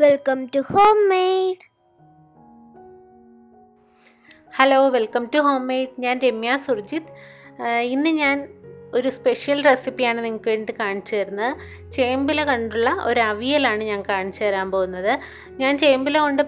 Welcome to Homemade. Hello welcome to home made. ഞാൻ രമ്യ സുർജിത്ത്. ഇന്ന് ഞാൻ ഒരു സ്പെഷ്യൽ റെസിപ്പിയാണ് നിങ്ങൾക്ക് വേണ്ടി കാണിച്ചു തരുന്നത്. ചേമ്പില കൊണ്ടുള്ള ഒരു അവിയലാണ് ഞാൻ കാണിച്ചു തരാൻ പോകുന്നത്. ഞാൻ ചേമ്പില കൊണ്ട്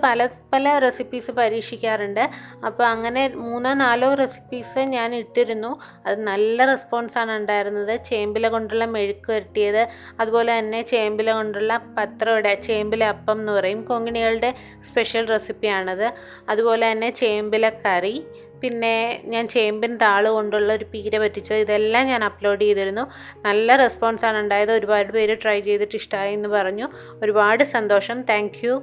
പല റെസിപ്പീസ് പരീക്ഷിക്കാറുണ്ട്. അപ്പോൾ അങ്ങനെ 3-4 റെസിപ്പീസ് ഞാൻ ഇട്ടിരുന്നു. അത് നല്ല റെസ്പോൺസാണ് ഉണ്ടായിരുന്നത്. ചേമ്പില കൊണ്ടുള്ള മെഴുക്ക് വരട്ടിയത്, അതുപോലെ തന്നെ ചേമ്പില കൊണ്ടുള്ള പത്രവട, ചേമ്പില അപ്പം എന്ന് പറയും, കൊങ്ങിണികളുടെ സ്പെഷ്യൽ റെസിപ്പിയാണത്. അതുപോലെ തന്നെ ചേമ്പില കറി, പിന്നെ ഞാൻ ചേമ്പിൻ താള് കൊണ്ടുള്ള ഒരു പീര പറ്റിച്ചത്, ഇതെല്ലാം ഞാൻ അപ്ലോഡ് ചെയ്തിരുന്നു. നല്ല റെസ്പോൺസാണ് ഉണ്ടായത്. ഒരുപാട് പേര് ട്രൈ ചെയ്തിട്ട് ഇഷ്ടമായി എന്ന് പറഞ്ഞു. ഒരുപാട് സന്തോഷം, താങ്ക് യു.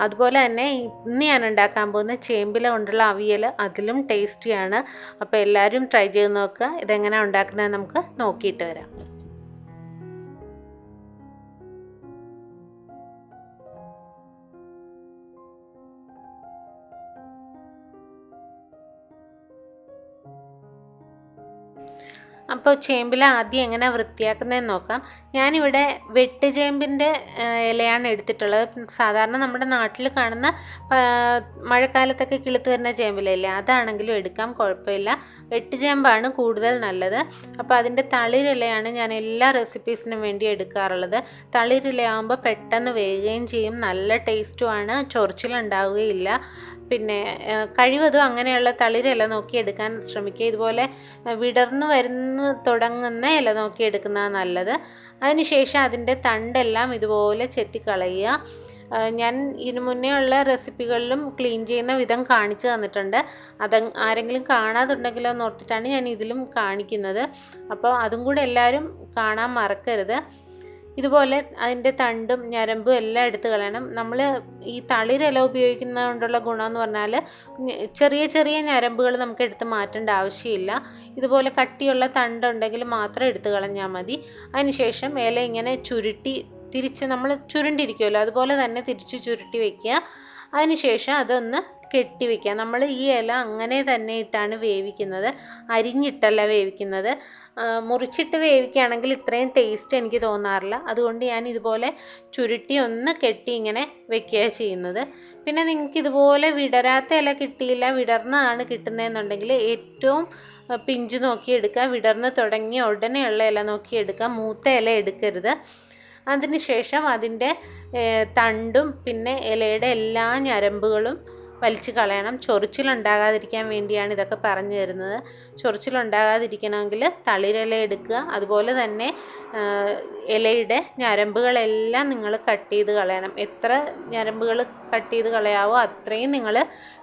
അതുപോലെ തന്നെ ഇന്ന് ഞാൻ ഉണ്ടാക്കാൻ പോകുന്ന ചേമ്പില കൊണ്ടുള്ള അവിയൽ അതിലും ടേസ്റ്റിയാണ്. അപ്പോൾ എല്ലാവരും ട്രൈ ചെയ്ത് നോക്കുക. ഇതെങ്ങനെയാണ് ഉണ്ടാക്കുന്നത് നമുക്ക് നോക്കിയിട്ട് വരാം. അപ്പോൾ ചേമ്പില ആദ്യം എങ്ങനെ വൃത്തിയാക്കുന്നതെന്ന് നോക്കാം. ഞാനിവിടെ വെട്ടുചേമ്പിൻ്റെ ഇലയാണ് എടുത്തിട്ടുള്ളത്. സാധാരണ നമ്മുടെ നാട്ടിൽ കാണുന്ന മഴക്കാലത്തൊക്കെ കിളുത്ത് വരുന്ന ചേമ്പിലയില്ലേ, അതാണെങ്കിലും എടുക്കാം, കുഴപ്പമില്ല. വെട്ടുചേമ്പാണ് കൂടുതൽ നല്ലത്. അപ്പോൾ അതിൻ്റെ തളിരിലയാണ് ഞാൻ എല്ലാ റെസിപ്പീസിനും വേണ്ടി എടുക്കാറുള്ളത്. തളിരിലയാകുമ്പോൾ പെട്ടെന്ന് വേകുകയും ചെയ്യും, നല്ല ടേസ്റ്റുമാണ്, ചൊറിച്ചിലുണ്ടാവുകയില്ല. പിന്നെ കഴിവതും അങ്ങനെയുള്ള തളിരില നോക്കി എടുക്കാൻ ശ്രമിക്കുക. ഇതുപോലെ വിടർന്ന് തുടങ്ങുന്ന ഇല നോക്കി എടുക്കുന്നതാണ് നല്ലത്. അതിനുശേഷം അതിൻ്റെ തണ്ടെല്ലാം ഇതുപോലെ ചെത്തിക്കളയുക. ഞാൻ ഇതിനു മുന്നേ ഉള്ള റെസിപ്പികളിലും ക്ലീൻ ചെയ്യുന്ന വിധം കാണിച്ചു തന്നിട്ടുണ്ട്. ആരെങ്കിലും കാണാതുണ്ടെങ്കിലോ എന്ന് ഓർത്തിട്ടാണ് ഞാൻ ഇതിലും കാണിക്കുന്നത്. അപ്പോൾ അതും കൂടെ എല്ലാവരും കാണാൻ മറക്കരുത്. ഇതുപോലെ അതിൻ്റെ തണ്ടും ഞരമ്പും എല്ലാം എടുത്ത് കളയണം. നമ്മൾ ഈ തളിരില ഉപയോഗിക്കുന്നത് കൊണ്ടുള്ള ഗുണമെന്ന് പറഞ്ഞാൽ ചെറിയ ചെറിയ ഞരമ്പുകൾ നമുക്ക് എടുത്ത് മാറ്റേണ്ട ആവശ്യമില്ല. ഇതുപോലെ കട്ടിയുള്ള തണ്ടുണ്ടെങ്കിൽ മാത്രം എടുത്ത് കളഞ്ഞാൽ മതി. അതിനുശേഷം ഇല ഇങ്ങനെ തിരിച്ച് നമ്മൾ ചുരുണ്ടിരിക്കുമല്ലോ, അതുപോലെ തന്നെ തിരിച്ച് ചുരുട്ടി വയ്ക്കുക. അതിനുശേഷം അതൊന്ന് കെട്ടി വയ്ക്കുക. നമ്മൾ ഈ ഇല അങ്ങനെ തന്നെ ഇട്ടാണ് വേവിക്കുന്നത്, അരിഞ്ഞിട്ടല്ല വേവിക്കുന്നത്. മുറിച്ചിട്ട് വേവിക്കുകയാണെങ്കിൽ ഇത്രയും ടേസ്റ്റ് എനിക്ക് തോന്നാറില്ല. അതുകൊണ്ട് ഞാൻ ഇതുപോലെ ചുരുട്ടി ഒന്ന് കെട്ടി ഇങ്ങനെ വെക്കുകയാണ് ചെയ്യുന്നത്. പിന്നെ നിങ്ങൾക്ക് ഇതുപോലെ വിടരാത്ത ഇല കിട്ടിയില്ല, വിടർന്നതാണ് കിട്ടുന്നതെന്നുണ്ടെങ്കിൽ ഏറ്റവും പിഞ്ച് നോക്കി എടുക്കുക. വിടർന്ന് തുടങ്ങിയ ഉടനെയുള്ള ഇല നോക്കി എടുക്കുക, മൂത്ത ഇല എടുക്കരുത്. അതിനുശേഷം അതിൻ്റെ തണ്ടും പിന്നെ ഇലയുടെ എല്ലാ ഞരമ്പുകളും വലിച്ചു കളയണം. ചൊറിച്ചിലുണ്ടാകാതിരിക്കാൻ വേണ്ടിയാണ് ഇതൊക്കെ പറഞ്ഞു തരുന്നത്. ചൊറിച്ചിലുണ്ടാകാതിരിക്കണമെങ്കിൽ തളിരില എടുക്കുക. അതുപോലെ തന്നെ ഇലയുടെ ഞരമ്പുകളെല്ലാം നിങ്ങൾ കട്ട് ചെയ്ത് കളയണം. എത്ര ഞരമ്പുകൾ കട്ട് ചെയ്ത് കളയാവോ അത്രയും നിങ്ങൾ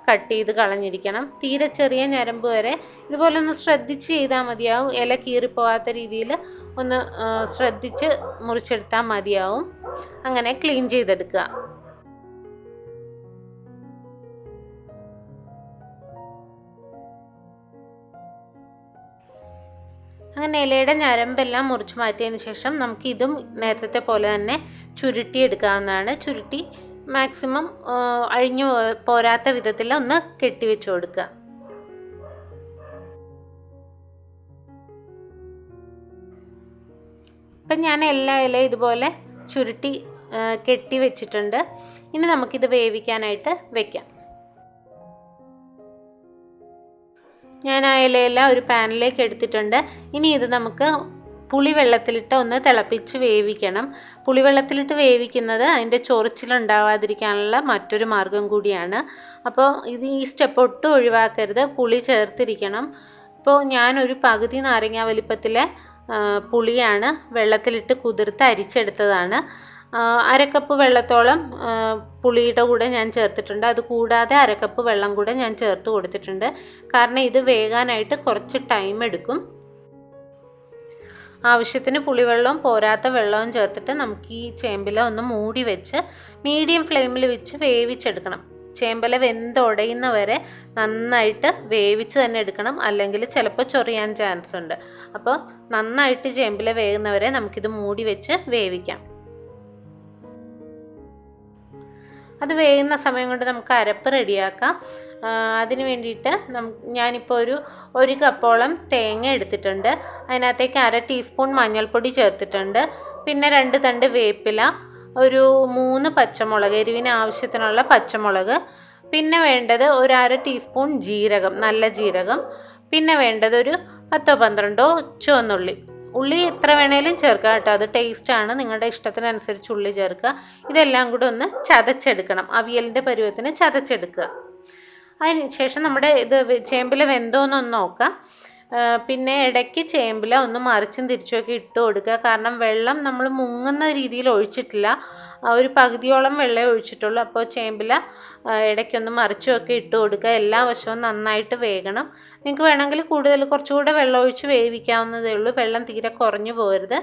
കട്ട് ചെയ്ത് കളഞ്ഞിരിക്കണം. തീരെ ചെറിയ ഞരമ്പ് വരെ ഇതുപോലെ ഒന്ന് ശ്രദ്ധിച്ച് ചെയ്താൽ മതിയാവും. ഇല കീറിപ്പോകാത്ത രീതിയിൽ ഒന്ന് ശ്രദ്ധിച്ച് മുറിച്ചെടുത്താൽ മതിയാവും. അങ്ങനെ ക്ലീൻ ചെയ്തെടുക്കുക. അങ്ങനെ ഇലയുടെ ഞരമ്പെല്ലാം മുറിച്ച് മാറ്റിയതിന് ശേഷം നമുക്ക് ഇതും നേരത്തെ പോലെ തന്നെ ചുരുട്ടി എടുക്കാവുന്നതാണ്. ചുരുട്ടി മാക്സിമം അഴിഞ്ഞു പോരാത്ത വിധത്തിൽ ഒന്ന് കെട്ടിവെച്ച് കൊടുക്കുക. ഇപ്പം ഞാൻ എല്ലാ ഇലയും ഇതുപോലെ ചുരുട്ടി കെട്ടി വെച്ചിട്ടുണ്ട്. ഇനി നമുക്കിത് വേവിക്കാനായിട്ട് വെക്കാം. ഞാൻ ആ ഇലയെല്ലാം ഒരു പാനിലേക്ക് എടുത്തിട്ടുണ്ട്. ഇനി ഇത് നമുക്ക് പുളിവെള്ളത്തിലിട്ട് ഒന്ന് തിളപ്പിച്ച് വേവിക്കണം. പുളിവെള്ളത്തിലിട്ട് വേവിക്കുന്നത് അതിൻ്റെ ചൊറിച്ചിലുണ്ടാവാതിരിക്കാനുള്ള മറ്റൊരു മാർഗം കൂടിയാണ്. അപ്പോൾ ഈ സ്റ്റെപ്പ് ഒട്ടും ഒഴിവാക്കരുത്, പുളി ചേർത്തിരിക്കണം. ഇപ്പോൾ ഞാനൊരു പകുതി നാരങ്ങ വലിപ്പത്തിലെ പുളിയാണ് വെള്ളത്തിലിട്ട് കുതിർത്ത് അരിച്ചെടുത്തതാണ്. 1/2 കപ്പ് വെള്ളത്തോളം പുളിയുടെ കൂടെ ഞാൻ ചേർത്തിട്ടുണ്ട്. അതുകൂടാതെ 1/2 കപ്പ് വെള്ളം കൂടെ ഞാൻ ചേർത്ത് കൊടുത്തിട്ടുണ്ട്. കാരണം ഇത് വേകാനായിട്ട് കുറച്ച് ടൈം എടുക്കും. ആവശ്യത്തിന് പുളിവെള്ളവും പോരാത്ത വെള്ളവും ചേർത്തിട്ട് നമുക്ക് ഈ ചേമ്പില ഒന്ന് മൂടി വെച്ച് മീഡിയം ഫ്ലെയിമിൽ വെച്ച് വേവിച്ചെടുക്കണം. ചേമ്പില വെന്തുടയുന്നവരെ നന്നായിട്ട് വേവിച്ച് തന്നെ എടുക്കണം, അല്ലെങ്കിൽ ചിലപ്പോൾ ചൊറിയാൻ ചാൻസ് ഉണ്ട്. അപ്പോൾ നന്നായിട്ട് ചേമ്പില വേകുന്നവരെ നമുക്കിത് മൂടി വെച്ച് വേവിക്കാം. അത് വേകുന്ന സമയം കൊണ്ട് നമുക്ക് അരപ്പ് റെഡിയാക്കാം. അതിന് വേണ്ടിയിട്ട് ഞാനിപ്പോൾ ഒരു കപ്പോളം തേങ്ങ എടുത്തിട്ടുണ്ട്. അതിനകത്തേക്ക് 1/2 ടീസ്പൂൺ മഞ്ഞൾപ്പൊടി ചേർത്തിട്ടുണ്ട്. പിന്നെ 2 തണ്ട് വേപ്പില, ഒരു 3 പച്ചമുളക്, എരിവിന് ആവശ്യത്തിനുള്ള പച്ചമുളക്, പിന്നെ വേണ്ടത് ഒരു 1/2 ടീസ്പൂൺ ജീരകം, നല്ല ജീരകം, പിന്നെ വേണ്ടത് ഒരു 10-12 ചുവന്നുള്ളി. ഉള്ളി എത്ര വേണേലും ചേർക്കാം കേട്ടോ, അത് ടേസ്റ്റാണ്, നിങ്ങളുടെ ഇഷ്ടത്തിനനുസരിച്ച് ഉള്ളി ചേർക്കുക. ഇതെല്ലാം കൂടെ ഒന്ന് ചതച്ചെടുക്കണം, അവിയലിൻ്റെ പരുവത്തിന് ചതച്ചെടുക്കുക. അതിന് ശേഷം നമ്മുടെ ചേമ്പില വെന്തോന്നൊന്ന് നോക്കാം. പിന്നെ ഇടയ്ക്ക് ചേമ്പില ഒന്ന് മറിച്ചും തിരിച്ചുമൊക്കെ ഇട്ട് കൊടുക്കുക. കാരണം വെള്ളം നമ്മൾ മുങ്ങുന്ന രീതിയിൽ ഒഴിച്ചിട്ടില്ല, ഒരു പകുതിയോളം വെള്ളമേ ഒഴിച്ചിട്ടുള്ളൂ. അപ്പോൾ ചേമ്പില ഇടയ്ക്കൊന്ന് മറിച്ചുമൊക്കെ ഇട്ട് കൊടുക്കുക. എല്ലാ വശവും നന്നായിട്ട് വേകണം. നിങ്ങൾക്ക് വേണമെങ്കിൽ കുറച്ചുകൂടെ വെള്ളം ഒഴിച്ച് വേവിക്കാവുന്നതേ ഉള്ളൂ, വെള്ളം തീരെ കുറഞ്ഞു പോകരുത്.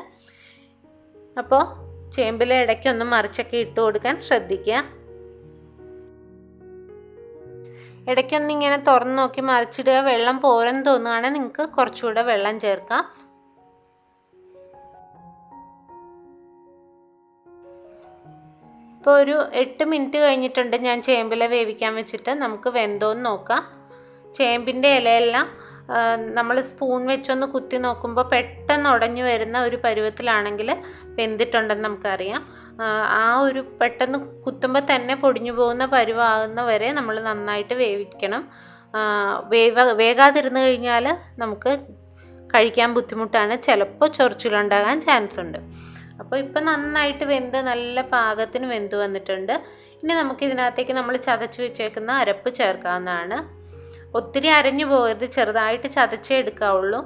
അപ്പോൾ ചേമ്പില ഇടയ്ക്കൊന്ന് മറിച്ചൊക്കെ ഇട്ട് കൊടുക്കാൻ ശ്രദ്ധിക്കുക. ഇടയ്ക്കൊന്ന് ഇങ്ങനെ തുറന്ന് നോക്കി മറിച്ചിടുക. വെള്ളം പോരെന്ന് തോന്നുകയാണെങ്കിൽ നിങ്ങൾക്ക് കുറച്ചുകൂടെ വെള്ളം ചേർക്കാം. ഇപ്പോൾ ഒരു 8 മിനിറ്റ് കഴിഞ്ഞിട്ടുണ്ട് ഞാൻ ചേമ്പില വേവിക്കാൻ വെച്ചിട്ട്. നമുക്ക് വെന്തോന്ന് നോക്കാം. ചേമ്പിൻ്റെ ഇലയെല്ലാം നമ്മൾ സ്പൂൺ വെച്ചൊന്ന് കുത്തി നോക്കുമ്പോൾ പെട്ടെന്ന് ഉടഞ്ഞു വരുന്ന ഒരു പരുവത്തിലാണെങ്കിൽ വെന്തിട്ടുണ്ടെന്ന് നമുക്കറിയാം. ആ ഒരു പെട്ടെന്ന് കുത്തുമ്പോൾ തന്നെ പൊടിഞ്ഞു പോകുന്ന പരുവാകുന്ന വരെ നമ്മൾ നന്നായിട്ട് വേവിക്കണം. വേകാതിരുന്ന് കഴിഞ്ഞാൽ നമുക്ക് കഴിക്കാൻ ബുദ്ധിമുട്ടാണ്, ചിലപ്പോൾ ചൊറിച്ചിലുണ്ടാകാൻ ചാൻസ് ഉണ്ട്. അപ്പോൾ ഇപ്പം നന്നായിട്ട് വെന്ത് നല്ല പാകത്തിന് വെന്ത് വന്നിട്ടുണ്ട്. ഇനി നമുക്ക് ഇതിനകത്തേക്ക് നമ്മൾ ചതച്ച് വെച്ചേക്കുന്ന അരപ്പ് ചേർക്കാവുന്നതാണ്. ഒത്തിരി അരഞ്ഞു പോകരുത്, ചെറുതായിട്ട് ചതച്ചേ എടുക്കാവുള്ളൂ.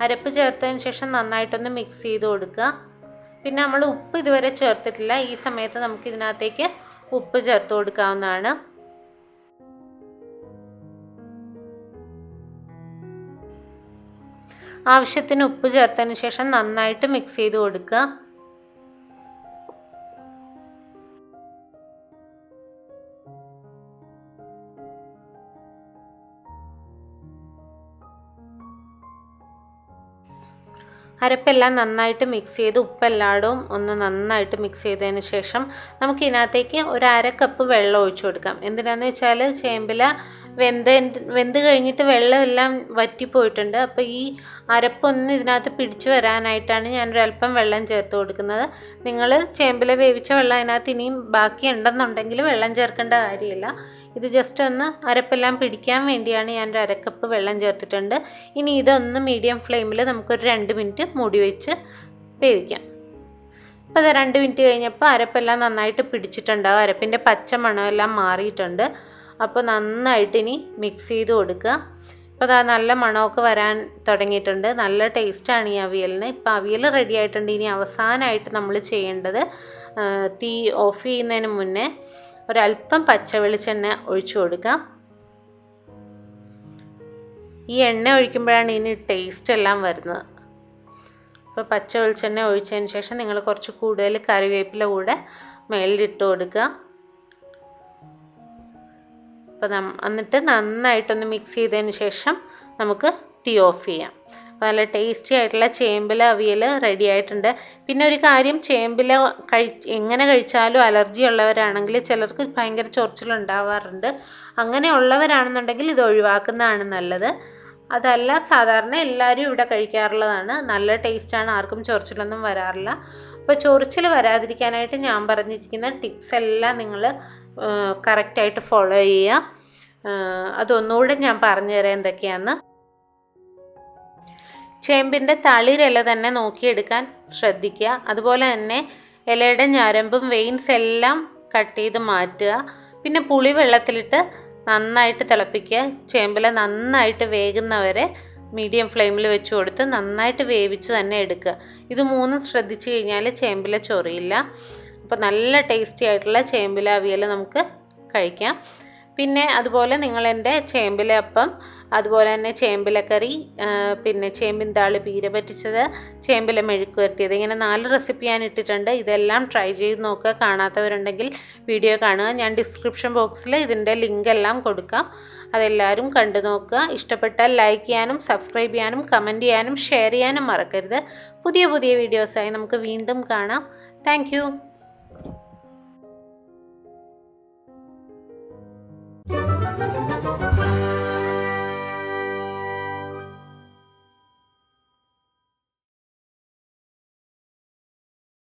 അരപ്പ് ചേർത്തതിന് ശേഷം നന്നായിട്ടൊന്ന് മിക്സ് ചെയ്ത് കൊടുക്കുക. പിന്നെ നമ്മൾ ഉപ്പ് ഇതുവരെ ചേർത്തിട്ടില്ല, ഈ സമയത്ത് നമുക്ക് ഇതിനകത്തേക്ക് ഉപ്പ് ചേർത്ത് കൊടുക്കാവുന്നതാണ്. ആവശ്യത്തിന് ഉപ്പ് ചേർത്തതിന് ശേഷം നന്നായിട്ട് മിക്സ് ചെയ്ത് കൊടുക്കുക. അരപ്പെല്ലാം നന്നായിട്ട് മിക്സ് ചെയ്ത് ഉപ്പെല്ലായിടവും ഒന്ന് നന്നായിട്ട് മിക്സ് ചെയ്തതിന് ശേഷം നമുക്ക് ഇതിനകത്തേക്ക് ഒരു 1/2 കപ്പ് വെള്ളം ഒഴിച്ചു കൊടുക്കാം. എന്തിനാന്ന് വെച്ചാൽ ചേമ്പില വെന്ത് കഴിഞ്ഞിട്ട് വെള്ളമെല്ലാം വറ്റിപ്പോയിട്ടുണ്ട്. അപ്പോൾ ഈ അരപ്പൊന്ന് ഇതിനകത്ത് പിടിച്ചു വരാനായിട്ടാണ് ഞാനൊരല്പം വെള്ളം ചേർത്ത് കൊടുക്കുന്നത്. നിങ്ങൾ ചേമ്പില വേവിച്ച വെള്ളം അതിനകത്ത് ഇനിയും ബാക്കി ഉണ്ടെന്നുണ്ടെങ്കിൽ വെള്ളം ചേർക്കേണ്ട കാര്യമില്ല. ഇത് ജസ്റ്റ് ഒന്ന് അരപ്പെല്ലാം പിടിക്കാൻ വേണ്ടിയാണ് ഞാനൊരു 1/2 കപ്പ് വെള്ളം ചേർത്തിട്ടുണ്ട്. ഇനി ഇതൊന്ന് മീഡിയം ഫ്ലെയിമിൽ നമുക്കൊരു 2 മിനിറ്റ് മൂടി വെച്ച് വേവിക്കാം. അപ്പോൾ അത് 2 മിനിറ്റ് കഴിഞ്ഞപ്പോൾ അരപ്പെല്ലാം നന്നായിട്ട് പിടിച്ചിട്ടുണ്ടാവും, അരപ്പിൻ്റെ പച്ച മണമെല്ലാം മാറിയിട്ടുണ്ട്. അപ്പോൾ നന്നായിട്ട് ഇനി മിക്സ് ചെയ്ത് കൊടുക്കുക. അപ്പോൾ അത് നല്ല മണമൊക്കെ വരാൻ തുടങ്ങിയിട്ടുണ്ട്, നല്ല ടേസ്റ്റാണ് ഈ അവിയലിന്. ഇപ്പോൾ അവിയൽ റെഡി ആയിട്ടുണ്ട്. ഇനി അവസാനമായിട്ട് നമ്മൾ ചെയ്യേണ്ടത് തീ ഓഫ് ചെയ്യുന്നതിന് മുന്നേ ഒരല്പം പച്ച വെളിച്ചെണ്ണ ഒഴിച്ചു കൊടുക്കാം. ഈ എണ്ണ ഒഴിക്കുമ്പോഴാണ് ഇതിന് ടേസ്റ്റ് എല്ലാം വരുന്നത്. അപ്പോൾ പച്ച വെളിച്ചെണ്ണ ഒഴിച്ചതിന് ശേഷം നിങ്ങൾ കുറച്ച് കൂടുതൽ കറിവേപ്പില കൂടെ മേളിലിട്ട് കൊടുക്കുക. അപ്പോൾ എന്നിട്ട് നന്നായിട്ടൊന്ന് മിക്സ് ചെയ്തതിന് ശേഷം നമുക്ക് തീ ഓഫ് ചെയ്യാം. അപ്പോൾ നല്ല ടേസ്റ്റി ആയിട്ടുള്ള ചേമ്പില അവിയൽ റെഡി ആയിട്ടുണ്ട്. പിന്നെ ഒരു കാര്യം, ചേമ്പില എങ്ങനെ കഴിച്ചാലും അലർജി ഉള്ളവരാണെങ്കിൽ ചിലർക്ക് ഭയങ്കര ചൊറിച്ചിലുണ്ടാവാറുണ്ട്. അങ്ങനെയുള്ളവരാണെന്നുണ്ടെങ്കിൽ ഇത് ഒഴിവാക്കുന്നതാണ് നല്ലത്. അതല്ല, സാധാരണ എല്ലാവരും ഇവിടെ കഴിക്കാറുള്ളതാണ്, നല്ല ടേസ്റ്റാണ്, ആർക്കും ചൊറിച്ചിലൊന്നും വരാറില്ല. അപ്പോൾ ചൊറിച്ചിൽ വരാതിരിക്കാനായിട്ട് ഞാൻ പറഞ്ഞിരിക്കുന്ന ടിപ്സ് എല്ലാം നിങ്ങൾ കറക്റ്റായിട്ട് ഫോളോ ചെയ്യുക. അതൊന്നുകൂടെ ഞാൻ പറഞ്ഞുതരാം എന്തൊക്കെയാണെന്ന്. ചേമ്പിൻ്റെ തളിരില തന്നെ നോക്കിയെടുക്കാൻ ശ്രദ്ധിക്കുക. അതുപോലെ തന്നെ ഇലയുടെ ഞരമ്പും വെയിൻസ് എല്ലാം കട്ട് ചെയ്ത് മാറ്റുക. പിന്നെ പുളി വെള്ളത്തിലിട്ട് നന്നായിട്ട് തിളപ്പിക്കുക. ചേമ്പില നന്നായിട്ട് വേകുന്നവരെ മീഡിയം ഫ്ലെയിമിൽ വെച്ച് കൊടുത്ത് നന്നായിട്ട് വേവിച്ച് തന്നെ എടുക്കുക. ഇത് മൂന്നും ശ്രദ്ധിച്ചു കഴിഞ്ഞാൽ ചേമ്പില ചൊറിയില്ല. അപ്പോൾ നല്ല ടേസ്റ്റി ആയിട്ടുള്ള ചേമ്പില അവിയൽ നമുക്ക് കഴിക്കാം. പിന്നെ അതുപോലെ നിങ്ങളെൻ്റെ ചേമ്പില അപ്പം, അതുപോലെ തന്നെ ചേമ്പിലക്കറി, പിന്നെ ചേമ്പിൻ താളി പീര പറ്റിച്ചത്, ചേമ്പില മെഴുക്ക് വരട്ടിയത്, ഇങ്ങനെ 4 റെസിപ്പി ഞാൻ ഇട്ടിട്ടുണ്ട്. ഇതെല്ലാം ട്രൈ ചെയ്ത് നോക്കുക. കാണാത്തവരുണ്ടെങ്കിൽ വീഡിയോ കാണുക. ഞാൻ ഡിസ്ക്രിപ്ഷൻ ബോക്സിൽ ഇതിൻ്റെ ലിങ്ക് എല്ലാം കൊടുക്കാം, അതെല്ലാവരും കണ്ടു നോക്കുക. ഇഷ്ടപ്പെട്ടാൽ ലൈക്ക് ചെയ്യാനും സബ്സ്ക്രൈബ് ചെയ്യാനും കമൻറ്റ് ചെയ്യാനും ഷെയർ ചെയ്യാനും മറക്കരുത്. പുതിയ പുതിയ വീഡിയോസായി നമുക്ക് വീണ്ടും കാണാം. Thank you.